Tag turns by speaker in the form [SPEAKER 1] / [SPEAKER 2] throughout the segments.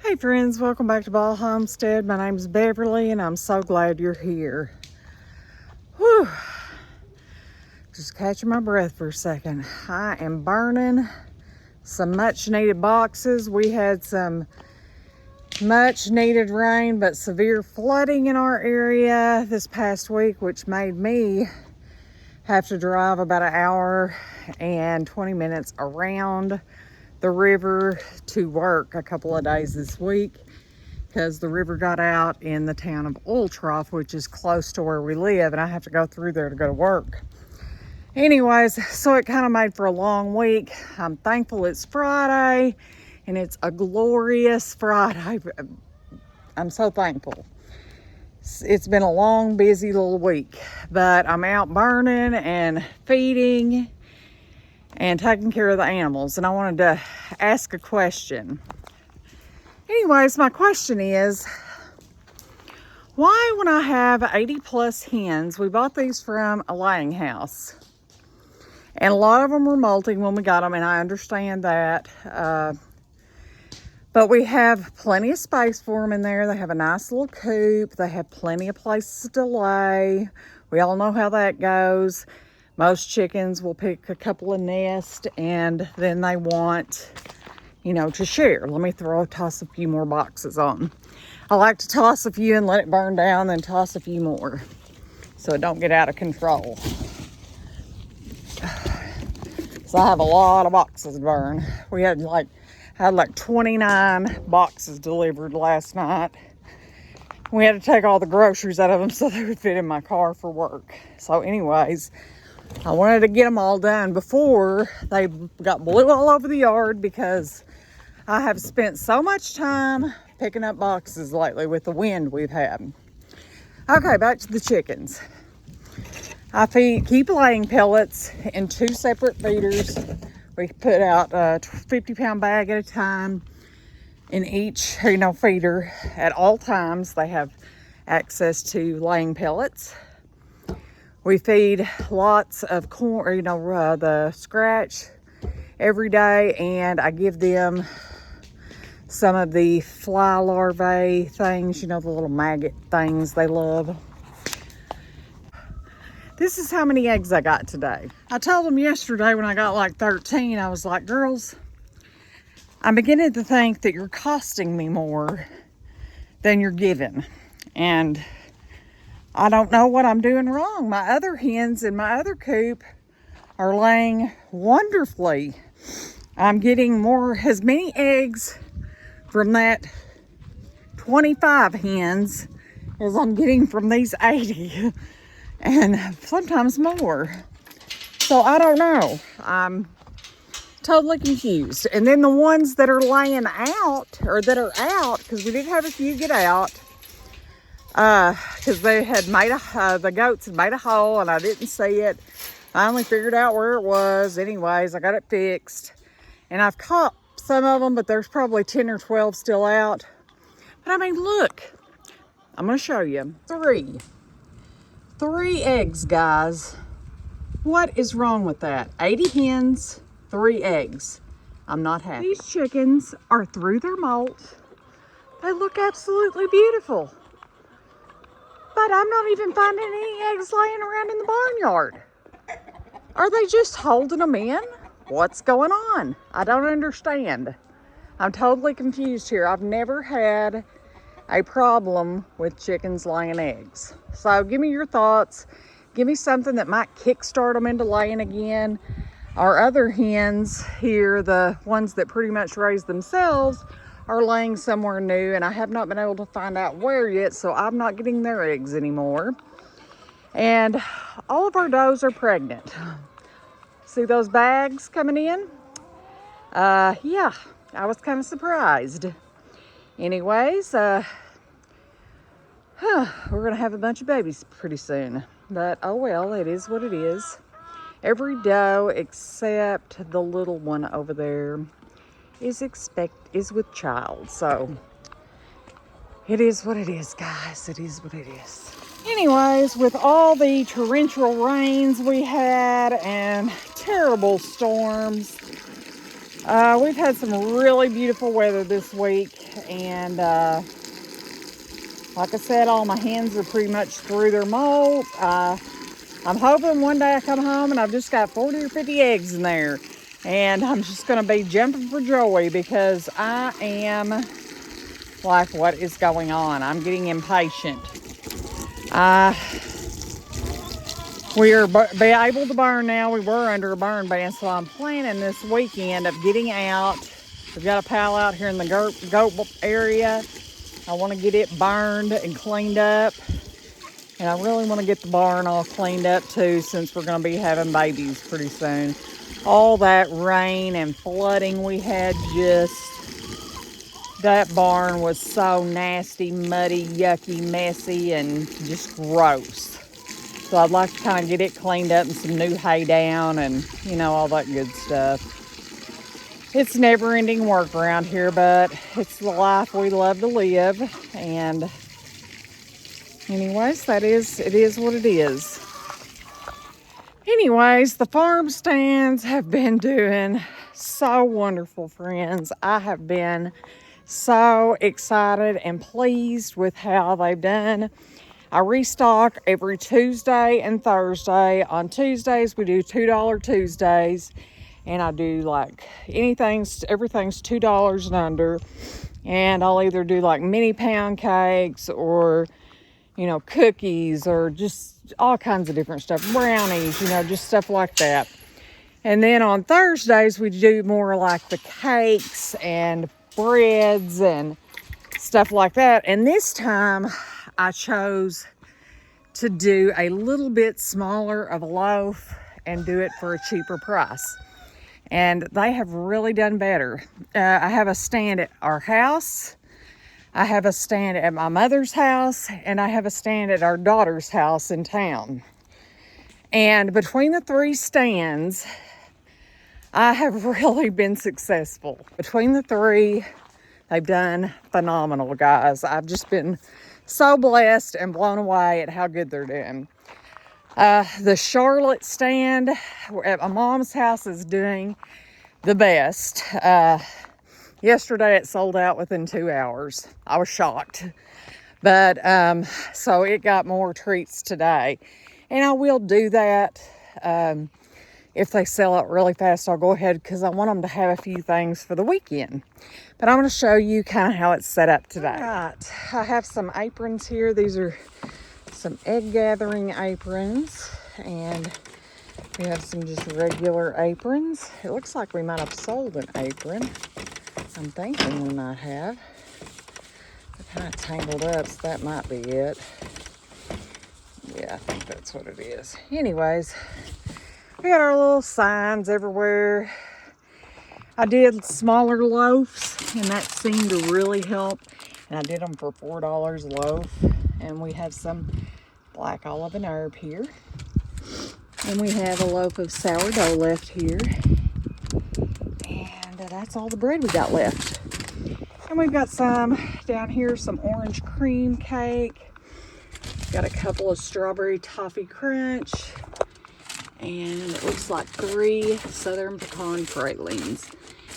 [SPEAKER 1] Hey friends, welcome back to Ball Homestead. My name's Beverly and I'm so glad you're here. Whew. Just catching my breath for a second. I am burning some much needed boxes. We had some much needed rain but severe flooding in our area this past week, which made me have to drive about an hour and 20 minutes around the river to work a couple of days this week because the river got out in the town of Oil Trough, which is close to where we live, and I have to go through there to go to work. Anyways, so it kind of made for a long week. I'm thankful it's Friday and it's a glorious Friday. I'm so thankful. It's been a long, busy little week, but I'm out burning and feeding and taking care of the animals, and I wanted to ask a question. Anyways, my question is, why when I have 80 plus hens, we bought these from a laying house, and a lot of them were molting when we got them, and I understand that, but we have plenty of space for them in there. They have a nice little coop. They have plenty of places to lay. We all know how that goes. Most chickens will pick a couple of nests and then they want, to share. Let me toss a few more boxes on. I like to toss a few and let it burn down, then toss a few more so it don't get out of control. So I have a lot of boxes to burn. We had like 29 boxes delivered last night. We had to take all the groceries out of them so they would fit in my car for work. So anyways, I wanted to get them all done before they got blue all over the yard because I have spent so much time picking up boxes lately with the wind we've had. Okay, back to the chickens. I keep laying pellets in 2 separate feeders. We put out a 50-pound bag at a time in each, feeder. At all times, they have access to laying pellets. We feed lots of corn, the scratch every day, and I give them some of the fly larvae things, the little maggot things they love. This is how many eggs I got today. I told them yesterday when I got like 13, I was like, girls, I'm beginning to think that you're costing me more than you're giving. And I don't know what I'm doing wrong. My other hens in my other coop are laying wonderfully. I'm getting as many eggs from that 25 hens as I'm getting from these 80, and sometimes more. So I don't know. I'm totally confused. And then the ones that are laying out, or that are out, because we did have a few get out, because they had made the goats had made a hole and I didn't see it. Finally figured out where it was. Anyways, I got it fixed, and I've caught some of them, but there's probably 10 or 12 still out. But I mean, look, I'm gonna show you. Three eggs, guys. What is wrong with that? 80 hens, 3 eggs. I'm not happy. These chickens are through their molt. They look absolutely beautiful. But I'm not even finding any eggs laying around in the barnyard. Are they just holding them in? What's going on? I don't understand. I'm totally confused here. I've never had a problem with chickens laying eggs. So give me your thoughts. Give me something that might kickstart them into laying again. Our other hens here, the ones that pretty much raise themselves, are laying somewhere new, and I have not been able to find out where yet, so I'm not getting their eggs anymore. And all of our does are pregnant. See those bags coming in? Yeah, I was kind of surprised. Anyways, we're gonna have a bunch of babies pretty soon. But oh well, it is what it is. Every doe except the little one over there is with child. So it is what it is, guys. It is what it is. Anyways, with all the torrential rains we had and terrible storms, We've had some really beautiful weather this week, and like I said, all my hens are pretty much through their molt. I'm hoping one day I come home and I've just got 40 or 50 eggs in there, and I'm just going to be jumping for joy because I am like, what is going on? I'm getting impatient. We are be able to burn now. We were under a burn ban, so I'm planning this weekend of getting out. We've got a pile out here in the goat area. I want to get it burned and cleaned up. And I really want to get the barn all cleaned up too, since we're going to be having babies pretty soon. All that rain and flooding we had, that barn was so nasty, muddy, yucky, messy, and just gross. So I'd like to kind of get it cleaned up and some new hay down and, all that good stuff. It's never-ending work around here, but it's the life we love to live. And anyways, it is what it is. Anyways, the farm stands have been doing so wonderful, friends. I have been so excited and pleased with how they've done. I restock every Tuesday and Thursday. On Tuesdays, we do $2 Tuesdays. And I do like everything's $2 and under. And I'll either do like mini pound cakes or, cookies or just all kinds of different stuff. Brownies, just stuff like that. And then on Thursdays, we do more like the cakes and breads and stuff like that. And this time I chose to do a little bit smaller of a loaf and do it for a cheaper price. And they have really done better. I have a stand at our house. I have a stand at my mother's house, and I have a stand at our daughter's house in town. And between the 3 stands, I have really been successful. Between the 3, they've done phenomenal, guys. I've just been so blessed and blown away at how good they're doing. The Charlotte stand at my mom's house is doing the best. Yesterday it sold out within 2 hours. I was shocked. But so it got more treats today. And I will do that. If they sell out really fast, I'll go ahead because I want them to have a few things for the weekend. But I'm going to show you kind of how it's set up today. All right. I have some aprons here. These are some egg gathering aprons. And we have some just regular aprons. It looks like we might have sold an apron. I'm thinking we might have. They're kind of tangled up, so that might be it. Yeah, I think that's what it is. Anyways, we got our little signs everywhere. I did smaller loaves, and that seemed to really help. And I did them for $4 a loaf. And we have some black olive and herb here. And we have a loaf of sourdough left here. And that's all the bread we got left. And we've got some down here, some orange cream cake. Got a couple of strawberry toffee crunch. And it looks like 3 southern pecan pralines.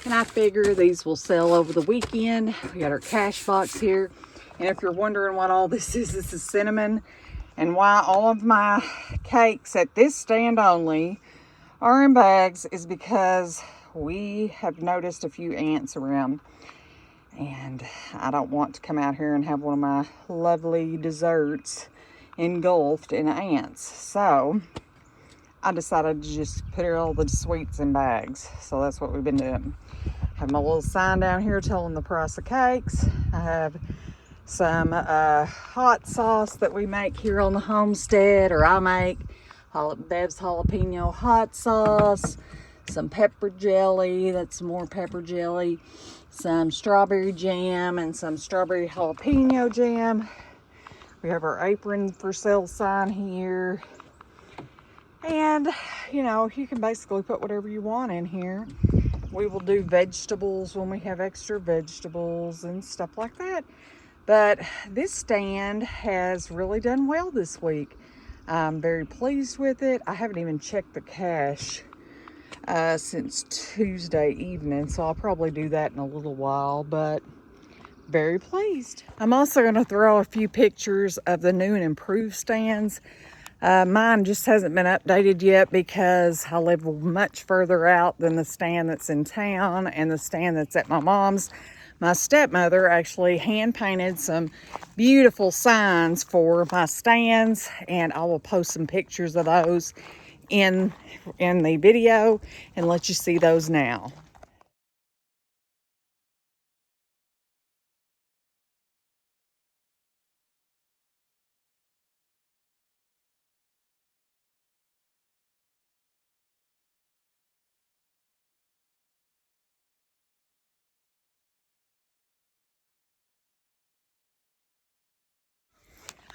[SPEAKER 1] And I figure these will sell over the weekend. We got our cash box here. And if you're wondering what all this is cinnamon. And why all of my cakes at this stand only are in bags is because we have noticed a few ants around. And I don't want to come out here and have one of my lovely desserts engulfed in ants. So I decided to just put all the sweets in bags. So that's what we've been doing. I have my little sign down here telling the price of cakes. I have some hot sauce that we make here on the homestead, or I make. Bev's jalapeno hot sauce, some pepper jelly, that's more pepper jelly, some strawberry jam, and some strawberry jalapeno jam. We have our apron for sale sign here. And, you can basically put whatever you want in here. We will do vegetables when we have extra vegetables and stuff like that. But this stand has really done well this week. I'm very pleased with it. I haven't even checked the cash since Tuesday evening, so I'll probably do that in a little while, but very pleased. I'm also going to throw a few pictures of the new and improved stands. Mine just hasn't been updated yet because I live much further out than the stand that's in town and the stand that's at my mom's. My stepmother actually hand painted some beautiful signs for my stands, and I will post some pictures of those in the video and let you see those now.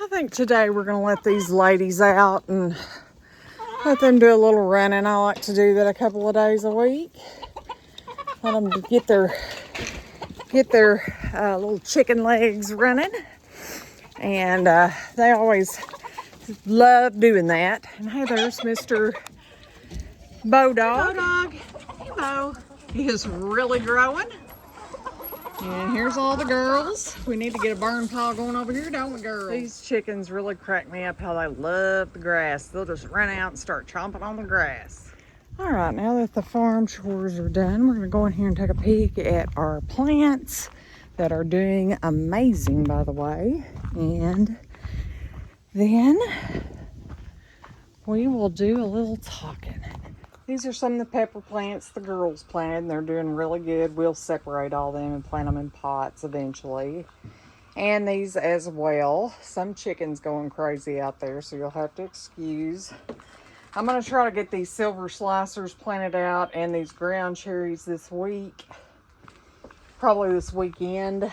[SPEAKER 1] I think today we're going to let these ladies out and let them do a little running. I like to do that a couple of days a week. Let them get their little chicken legs running. And they always love doing that. And hey, there's Mr. Bo Dog. Bo Dog. Hey, Bo. He is really growing. And here's all the girls. We need to get a burn pile going over here, don't we, girls? These chickens really crack me up how they love the grass. They'll just run out and start chomping on the grass. All right, now that the farm chores are done, we're going to go in here and take a peek at our plants that are doing amazing, by the way. And then we will do a little talking. These are some of the pepper plants the girls planted, and they're doing really good. We'll separate all them and plant them in pots eventually. And these as well. Some chickens going crazy out there, so you'll have to excuse. I'm going to try to get these silver slicers planted out and these ground cherries this week. Probably this weekend.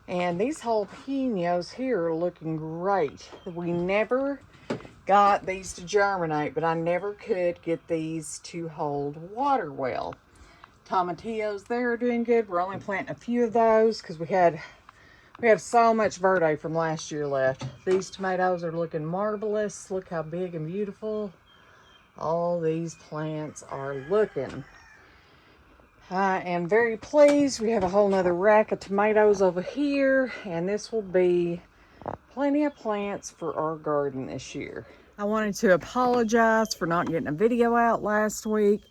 [SPEAKER 1] And these jalapenos here are looking great. We never got these to germinate, but I never could get these to hold water well. Tomatillos there are doing good. We're only planting a few of those because we have so much verde from last year left. These tomatoes are looking marvelous. Look how big and beautiful all these plants are looking. I am very pleased. We have a whole nother rack of tomatoes over here, and this will be plenty of plants for our garden this year. I wanted to apologize for not getting a video out last week.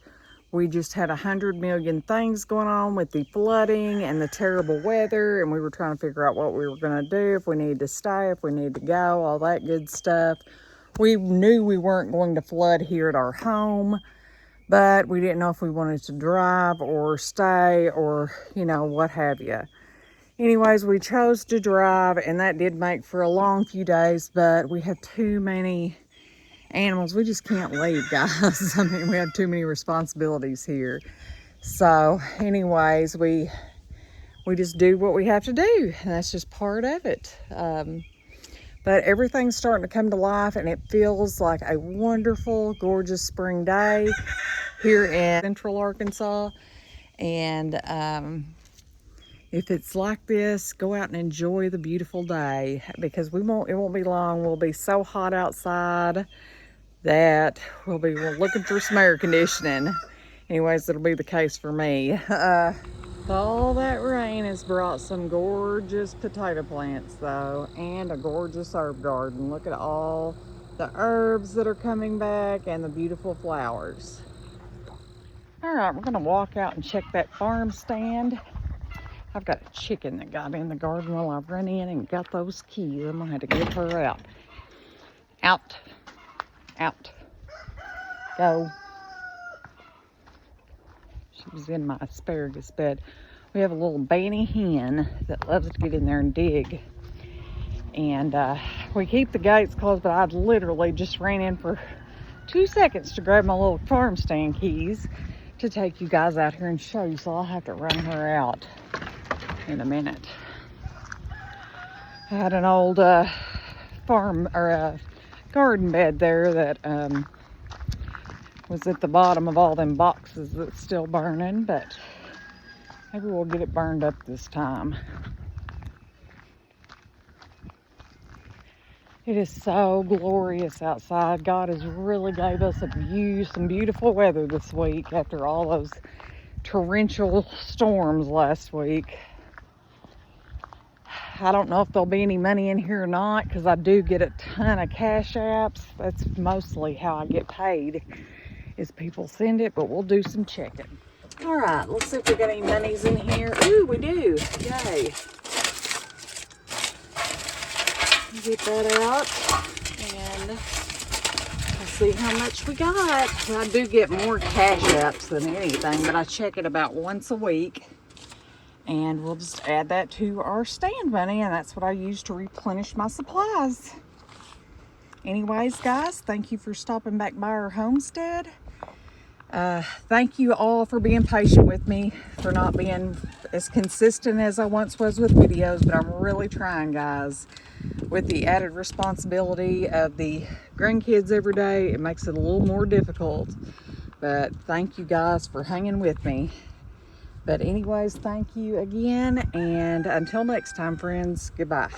[SPEAKER 1] We just had 100 million things going on with the flooding and the terrible weather, and we were trying to figure out what we were going to do, if we needed to stay, if we needed to go, all that good stuff. We knew we weren't going to flood here at our home, but we didn't know if we wanted to drive or stay or, you know, what have you. Anyways, we chose to drive, and that did make for a long few days, but we have too many animals. We just can't leave, guys. I mean, we have too many responsibilities here. So anyways, we just do what we have to do, and that's just part of it. But everything's starting to come to life, and it feels like a wonderful, gorgeous spring day here in Central Arkansas. And if it's like this, go out and enjoy the beautiful day, because it won't be long. We'll be so hot outside that we'll be looking for some air conditioning. Anyways, it'll be the case for me. All that rain has brought some gorgeous potato plants though, and a gorgeous herb garden. Look at all the herbs that are coming back and the beautiful flowers. All right, we're gonna walk out and check that farm stand. I've got a chicken that got in the garden while I run in and got those keys. I'm gonna have to get her out. Out. Out. Go. She was in my asparagus bed. We have a little Banny hen that loves to get in there and dig. And we keep the gates closed, but I literally just ran in for 2 seconds to grab my little farm stand keys to take you guys out here and show you. So I'll have to run her out in a minute. I had an old farm or garden bed there that was at the bottom of all them boxes that's still burning, but maybe we'll get it burned up this time. It is so glorious outside. God has really gave us some beautiful weather this week after all those torrential storms last week. I don't know if there'll be any money in here or not, because I do get a ton of cash apps. That's mostly how I get paid, is people send it, but we'll do some checking. All right, let's see if we got any monies in here. Ooh, we do. Yay. Get that out and let's see how much we got. I do get more cash apps than anything, but I check it about once a week, and we'll just add that to our stand money, and that's what I use to replenish my supplies. Anyways, guys, thank you for stopping back by our homestead. Thank you all for being patient with me, for not being as consistent as I once was with videos, but I'm really trying, guys. With the added responsibility of the grandkids every day, it makes it a little more difficult, but thank you guys for hanging with me. But anyways, thank you again, and until next time, friends, goodbye.